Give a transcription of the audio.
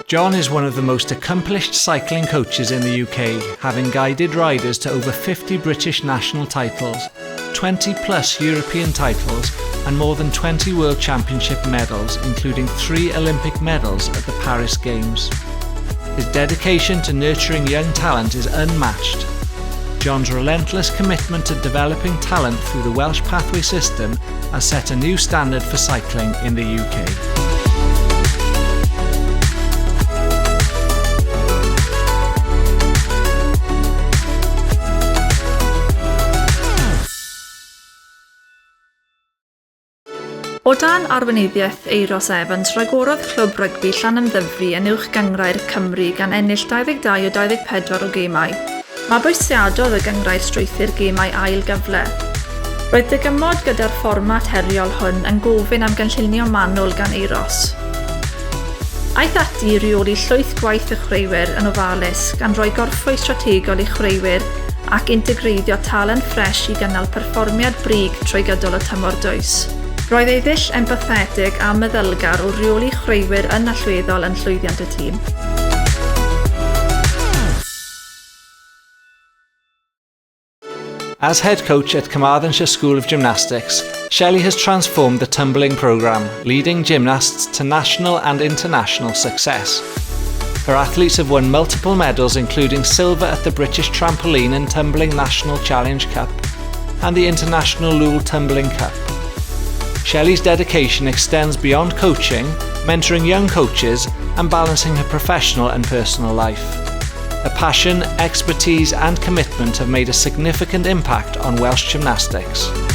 John is one of the most accomplished cycling coaches in the UK, having guided riders to over 50 British national titles, 20 plus European titles, and more than 20 World Championship medals, including 3 Olympic medals at the Paris Games. His dedication to nurturing young talent is unmatched. John's relentless commitment to developing talent through the Welsh Pathway system has set a new standard for cycling in the UK. O dan arweinyddiaeth Euros Evans, rhagorodd clwb rygbi Llanymddyfri yn uwch gyngrau'r Cymru gan ennill 22 o 24 o gemau. Mabwysiadodd y gyngrau'r strwythur gemau ail gyfle. Roedd dygymod gyda'r fformat heriol hwn yn gofyn am gynllunio manwl gan Euros. Aeth ati i reoli llwyth gwaith y chwaraewyr yn ofalus gan roi gorffwys strategol i chwaraewyr ac integreiddio talent ffres i gynnal perfformiad brig trwy gydol y tymor dwys. Roedd ei ddull empathetig a meddylgar o reoli chwaraewyr yn allweddol yn llwyddiant y tîm. As head coach at Carmarthenshire School of Gymnastics, Shelley has transformed the tumbling programme, leading gymnasts to national and international success. Her athletes have won multiple medals, including silver at the British Trampoline and Tumbling National Challenge Cup and the International Lule Tumbling Cup. Shelley's dedication extends beyond coaching, mentoring young coaches and balancing her professional and personal life. Her passion, expertise and commitment have made a significant impact on Welsh gymnastics.